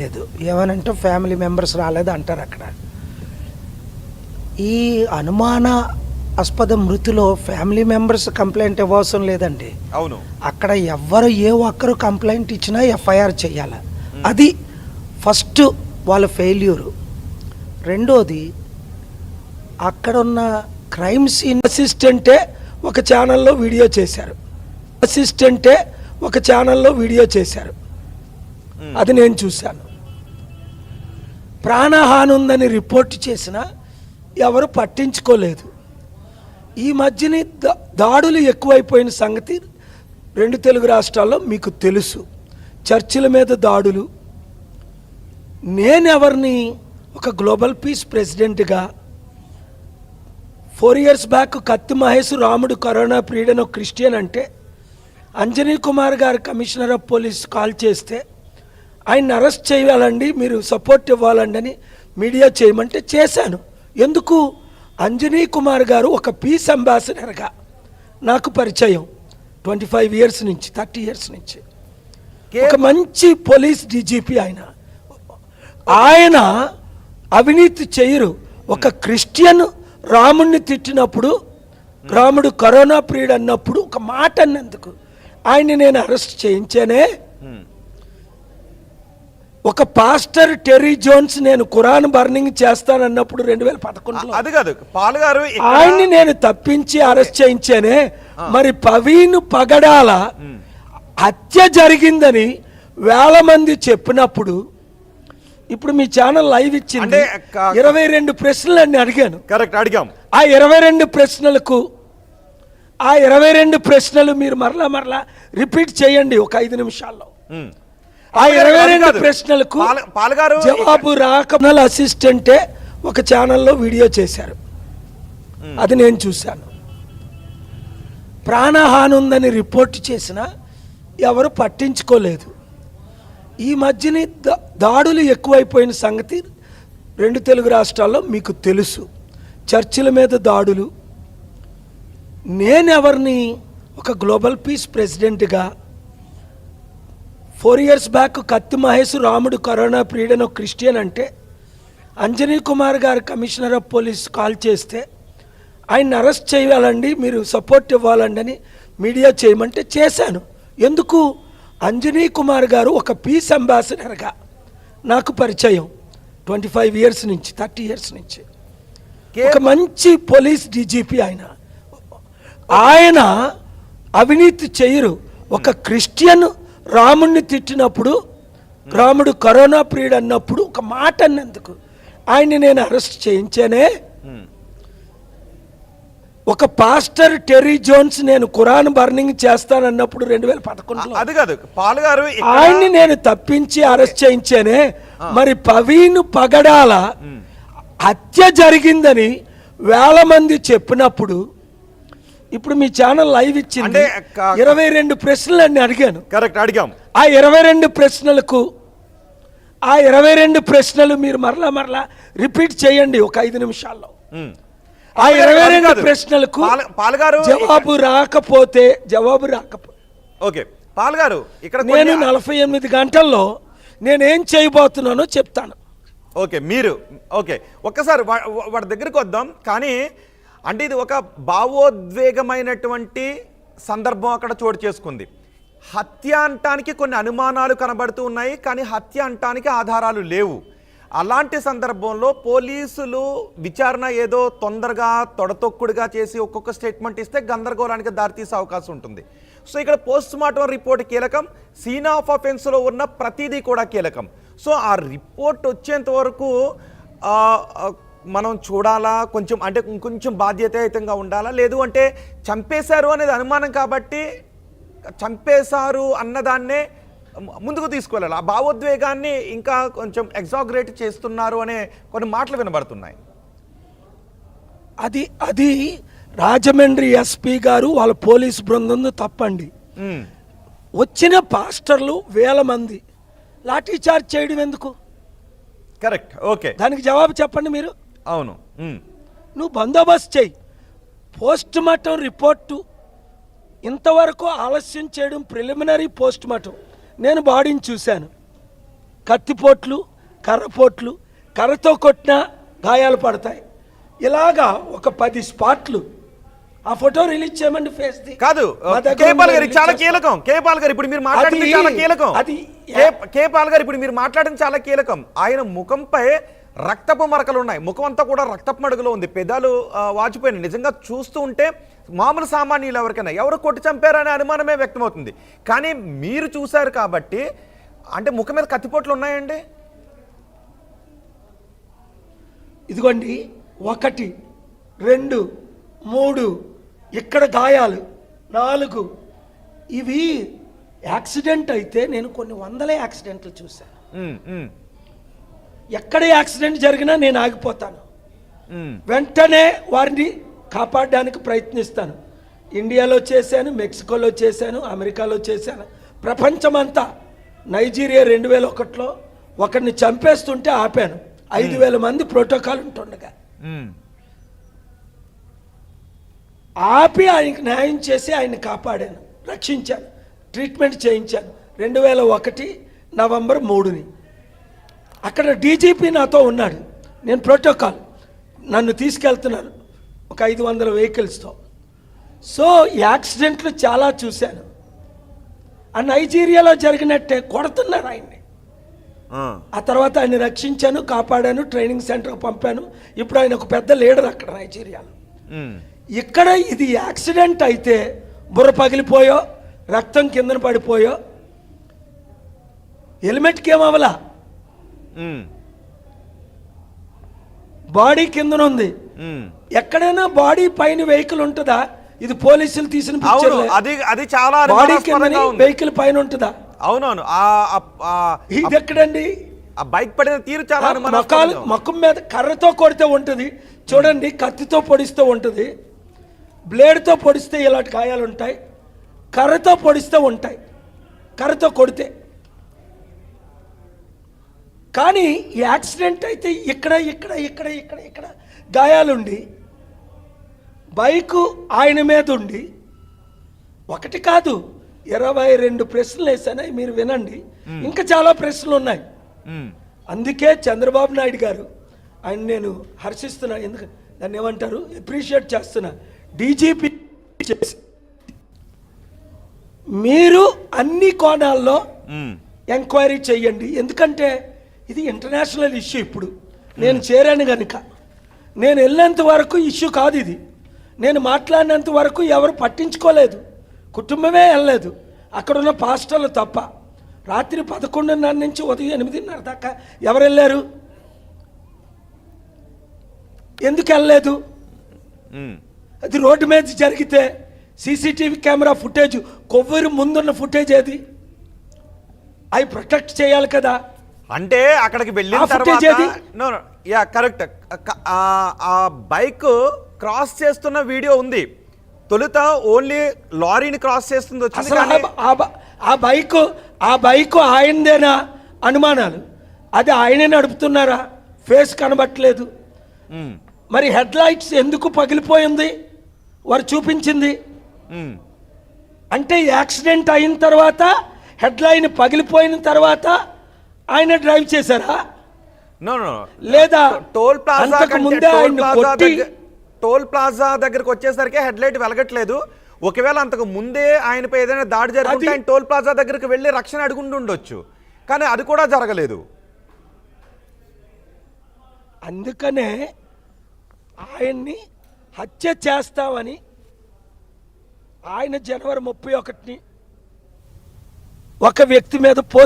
లేదు ఏమనంటే family members రాలేదు అంటారు. అక్కడ ఈ అనుమానాస్పద మృతిలో ఫ్యామిలీ మెంబర్స్ కంప్లైంట్ ఇవ్వవసరం లేదండి. అవును, అక్కడ ఎవ్వరు ఏ ఒక్కరు కంప్లైంట్ ఇచ్చినా ఎఫ్ఐఆర్ చేయాలి. అది ఫస్ట్ వాళ్ళ ఫెయిల్యూరు. రెండోది అక్కడున్న క్రైమ్ సీన్ అసిస్టెంటే ఒక ఛానల్లో వీడియో చేశారు. అది నేను చూశాను. ప్రాణహాని ఉందని రిపోర్ట్ చేసినా ఎవరు పట్టించుకోలేదు. ఈ మధ్యని దాడులు ఎక్కువైపోయిన సంగతి 2 తెలుగు రాష్ట్రాల్లో మీకు తెలుసు. చర్చిల మీద దాడులు. నేనెవరిని ఒక గ్లోబల్ పీస్ ప్రెసిడెంట్గా 4 years బ్యాక్ కత్తి మహేష్ రాముడు కరోనా ప్రియుడని ఒక క్రిస్టియన్ అంటే అంజనీ కుమార్ గారు కమిషనర్ ఆఫ్ పోలీస్ కాల్ చేస్తే ఆయన అరెస్ట్ చేయాలండి, మీరు సపోర్ట్ ఇవ్వాలండి అని మీడియా చేయమంటే చేశాను. ఎందుకు? అంజనీ కుమార్ గారు ఒక పీస్ అంబాసిడర్గా నాకు పరిచయం 25 years నుంచి 30 years నుంచి. ఒక మంచి పోలీస్ డీజీపీ ఆయన అవినీతి చేయరు. ఒక క్రిస్టియన్ రాముడిని తిట్టినప్పుడు, రాముడు కరోనా పీరియడ్ అన్నప్పుడు ఒక మాట అన్నందుకు ఆయన్ని నేను అరెస్ట్ చేయించానే. ఒక పాస్టర్ టెర్రీ జోన్స్ నేను ఖురాన్ బర్నింగ్ చేస్తానన్నప్పుడు 2011లో అది కాదు పాల్ గారు, ఆయన్ని నేను తప్పించి అరెస్ట్ చేయించానే. మరి పవీన్ పగడాల హత్య జరిగిందని 1000 మంది చెప్పినప్పుడు ఇప్పుడు మీ ఛానల్ లైవ్ ఇచ్చింది. 22 ప్రశ్నలు అని అడిగాను. కరెక్ట్, అడిగాం. ఆ 22 ప్రశ్నలు మీరు మరలా రిపీట్ చేయండి ఒక 5 నిమిషాల్లో. ఆ 22 ప్రశ్నలకు పాల్ గారు జవాబు రాక అసిస్టెంటే ఒక ఛానల్లో వీడియో చేశారు. అది నేను చూశాను. ప్రాణహాని ఉందని రిపోర్ట్ చేసినా ఎవరు పట్టించుకోలేదు. ఈ మధ్యని దాడులు ఎక్కువైపోయిన సంగతి 2 తెలుగు రాష్ట్రాల్లో మీకు తెలుసు. చర్చిల మీద దాడులు. నేనెవరిని ఒక గ్లోబల్ పీస్ ప్రెసిడెంట్గా 4 years బ్యాక్ కత్తి మహేష్ రాముడు కరోనా ప్రియుడని ఒక క్రిస్టియన్ అంటే అంజనీ కుమార్ గారు కమిషనర్ ఆఫ్ పోలీస్ కాల్ చేస్తే ఆయన అరెస్ట్ చేయాలండి, మీరు సపోర్ట్ ఇవ్వాలండి అని మీడియా చేయమంటే చేశాను. ఎందుకు? అంజనీ కుమార్ గారు ఒక పీస్ అంబాసిడర్గా నాకు పరిచయం 25 years నుంచి 30 years నుంచి. ఒక మంచి పోలీస్ డీజీపీ ఆయన అవినీతి చేయరు. ఒక క్రిస్టియన్ రాముడిని తిట్టినప్పుడు, రాముడు కరోనా పీరియడ్ అన్నప్పుడు ఒక మాట అన్నందుకు ఆయన్ని నేను అరెస్ట్ చేయించానే. ఒక పాస్టర్ టెర్రీ జోన్స్ నేను ఖురాన్ బర్నింగ్ చేస్తానన్నప్పుడు 2011లో అది కాదు పాల్ గారు, ఆయన్ని నేను తప్పించి అరెస్ట్ చేయించానే. మరి పవీన్ పగడాల హత్య జరిగిందని 1000 మంది చెప్పినప్పుడు ఇప్పుడు మీ ఛానల్ లైవ్ ఇచ్చింది. 22 ప్రశ్నలు అని అడిగాను. కరెక్ట్, అడిగాం. ఆ 22 ప్రశ్నలు మీరు మరలా రిపీట్ చేయండి ఒక 5 నిమిషాల్లో. ఆ 22 ప్రశ్నలకు పాల్ గారు జవాబు రాకపోతే ఓకే పాల్ గారు, ఇక్కడ నేను 48 గంటల్లో నేనేం చేయబోతున్నానో చెప్తాను. ఓకే ఓకే ఒక్కసారి వాడి దగ్గరికి వద్దాం. కానీ అంటే ఇది ఒక భావోద్వేగమైనటువంటి సందర్భం అక్కడ చోటు చేసుకుంది. హత్య అంటానికి కొన్ని అనుమానాలు కనబడుతూ ఉన్నాయి, కానీ హత్య అంటానికి ఆధారాలు లేవు. అలాంటి సందర్భంలో పోలీసులు విచారణ ఏదో తొందరగా తొడతొక్కుడుగా చేసి ఒక్కొక్క స్టేట్మెంట్ ఇస్తే గందరగోళానికి దారితీసే అవకాశం ఉంటుంది. సో ఇక్కడ పోస్ట్ మార్టం రిపోర్ట్ కీలకం, సీన్ ఆఫ్ అఫెన్స్లో ఉన్న ప్రతిదీ కూడా కీలకం. సో ఆ రిపోర్ట్ వచ్చేంత వరకు మనం చూడాలా, కొంచెం బాధ్యతాయుతంగా ఉండాలా, లేదు అంటే చంపేశారు అనేది అనుమానం కాబట్టి చంపేశారు అన్నదాన్నే ముందుకు తీసుకెళ్ళాలి. ఆ భావోద్వేగాన్ని ఇంకా కొంచెం ఎగ్జాగరేట్ చేస్తున్నారు అనే కొన్ని మాటలు వినబడుతున్నాయి. అది రాజమండ్రి ఎస్పీ గారు వాళ్ళ పోలీస్ బృందం తప్పండి. వచ్చిన పాస్టర్లు 1000 మంది లాఠీ చార్జ్ చేయడం ఎందుకు? కరెక్ట్, ఓకే, దానికి జవాబు చెప్పండి మీరు. అవును, నువ్వు బందోబస్తు చేయి. పోస్ట్ మార్టం రిపోర్టు ఇంతవరకు ఆలస్యం చేయడం ప్రిలిమినరీ పోస్ట్ మార్టం. నేను బాడీని చూశాను, కత్తిపోట్లు, కర్రపోట్లు, కర్రతో కొట్టినా గాయాలు పడతాయి. ఇలాగా ఒక 10 స్పాట్లు. ఆ ఫోటో రిలీజ్ చేయమండి ఫేస్ది. కాదు మా దగ్గర కేపాల్ గారు రిలీజ్ చాలా చేస్తాం. కీలకం. కేపాల్ గారు ఇప్పుడు మీరు మాట్లాడింది అది- చాలా కీలకం. అది కేపాల్ గారు ఇప్పుడు మీరు మాట్లాడింది చాలా కీలకం. ఆయన ముఖంపై రక్తపు మరకలు ఉన్నాయి. ముఖం అంతా కూడా రక్తపు మడుగులో ఉంది. పెదాలు వాచిపోయినాయి. నిజంగా చూస్తూ ఉంటే మామూలు సామాన్యులు ఎవరికైనా ఎవరు కొట్టి చంపారనే అనుమానమే వ్యక్తమవుతుంది. కానీ మీరు చూశారు కాబట్టి అంటే ముఖం మీద కత్తిపోట్లు ఉన్నాయండి. ఇదిగోండి 1, 2, 3 ఇక్కడ గాయాలు 4. ఇవి యాక్సిడెంట్ అయితే నేను కొన్ని వందల యాక్సిడెంట్లు చూశాను. ఉమ్, ఉమ్, ఎక్కడ యాక్సిడెంట్ జరిగినా నేను ఆగిపోతాను. ఉమ్, వెంటనే వారిని కాపాడడానికి ప్రయత్నిస్తాను. ఇండియాలో చేశాను, మెక్సికోలో చేశాను, అమెరికాలో చేశాను, ప్రపంచమంతా. నైజీరియా 2001లో ఒకరిని చంపేస్తుంటే ఆపాను. 5,000 మంది ప్రోటోకాల్ ఉంటుండగా ఉమ్. ఆపి ఆయనకి న్యాయం చేసి ఆయన్ని కాపాడాను, రక్షించాను, ట్రీట్మెంట్ చేయించాను. 2001 నవంబర్ 3ని అక్కడ డీజీపీ నాతో ఉన్నాడు. నేను ప్రోటోకాల్ నన్ను తీసుకెళ్తున్నారు ఒక 500 వెహికల్స్తో. సో యాక్సిడెంట్లు చాలా చూశాను. ఆ నైజీరియాలో జరిగినట్టే కొడుతున్నారు ఆయన్ని. ఆ. ఆ తర్వాత ఆయన రక్షించాను, కాపాడాను, ట్రైనింగ్ సెంటర్కి పంపాను. ఇప్పుడు ఆయన ఒక పెద్ద లీడర్ అక్కడ నైజీరియాలో. ఉమ్. ఇక్కడ ఇది యాక్సిడెంట్ అయితే బుర్ర పగిలిపోయో, రక్తం కిందన పడిపోయో, హెల్మెట్కి ఏమవలా, ఉమ్. బాడీ కిందన ఉంది. ఉమ్. ఎక్కడైనా బాడీ పైన వెహికల్ ఉంటుందా? ఇది పోలీసులు తీసిన అవును, పిక్చర్. అది చాలా బాడీ అనుమానాస్పదంగా కింద ఉంది. వెహికల్ పైన ఉంటుందా? అవునవును. ఇది ఎక్కడండి? ఆ బైక్ పడిన తీరు చాలా మొక్కలు అనుమానాస్పదంగా ఉంది. ముఖం మీద కర్రతో కొడితే ఉంటుంది చూడండి, కత్తితో పొడిస్తే ఉంటుంది, బ్లేడ్తో పొడిస్తే ఇలాంటి గాయాలు ఉంటాయి, కర్రతో పొడిస్తే ఉంటాయి, కర్రతో కొడితే. కానీ ఈ యాక్సిడెంట్ అయితే ఇక్కడ ఇక్కడ ఇక్కడ ఇక్కడ ఇక్కడ గాయాలుండి, బైకు ఆయన మీద ఉండి, ఒకటి కాదు 22 ప్రశ్నలు వేసాను. మీరు వినండి, ఇంకా చాలా ప్రశ్నలు ఉన్నాయి. ఉమ్. అందుకే చంద్రబాబు నాయుడు గారు ఆయన నేను హర్షిస్తున్నా. ఎందుకు దాన్ని ఏమంటారు, అప్రిషియేట్ చేస్తున్నా. డీజీపీ చేసి మీరు అన్ని కోణాల్లో ఉమ్. ఎంక్వైరీ చెయ్యండి. ఎందుకంటే ఇది ఇంటర్నేషనల్ ఇష్యూ. ఇప్పుడు నేను చేరాను కనుక నేను వెళ్ళేంత వరకు ఇష్యూ కాదు ఇది. నేను మాట్లాడినంత వరకు ఎవరు పట్టించుకోలేదు, కుటుంబమే వెళ్ళలేదు, అక్కడున్న పాస్టర్లు తప్ప. రాత్రి 11:30 నుంచి ఉదయం 8:30 దాకా ఎవరు వెళ్ళారు? ఎందుకు వెళ్ళలేదు? ఉమ్. అది రోడ్డు మీద జరిగితే సీసీటీవీ కెమెరా ఫుటేజ్, కొవ్వూరు ముందున్న ఫుటేజ్ ఏది? అవి ప్రొటెక్ట్ చేయాలి కదా. అంటే అక్కడికి వెళ్ళిన ఆ footage ఏది? తర్వాత యా కరెక్ట్. ఆ బైక్ క్రాస్ చేస్తున్న వీడియో ఉంది. తొలుత ఓన్లీ లారీని క్రాస్ చేస్తుంది వచ్చింది. అసలు కానీ ఆ బైక్ ఆయనదేనా అనుమానాలు. అది ఆయనే నడుపుతున్నారా? ఫేస్ కనబట్టలేదు. ఉమ్. మరి హెడ్ లైట్స్ ఎందుకు పగిలిపోయింది? వారు చూపించింది. ఉమ్. అంటే యాక్సిడెంట్ అయిన తర్వాత హెడ్ లైన్ పగిలిపోయిన తర్వాత ఆయన డ్రైవ్ చేశారా? నో నో లేదా టోల్ ప్లాజా అంతకు కంటే ముందే ఆయన్ని కొట్టి టోల్ ప్లాజా దగ్గరకు వచ్చేసరికి హెడ్ లైట్ వెలగట్లేదు. ఒకవేళ అంతకు ముందే ఆయనపై ఏదైనా దాడి జరుగుతుంటే ఆయన టోల్ ప్లాజా దగ్గరకు వెళ్ళి రక్షణ అడుగుండి ఉండొచ్చు. కానీ అది కూడా జరగలేదు. అందుకనే ఆయన్ని హత్య చేస్తామని ఆయన జనవరి 31ని ఒక వ్యక్తి మీద పోస్ట్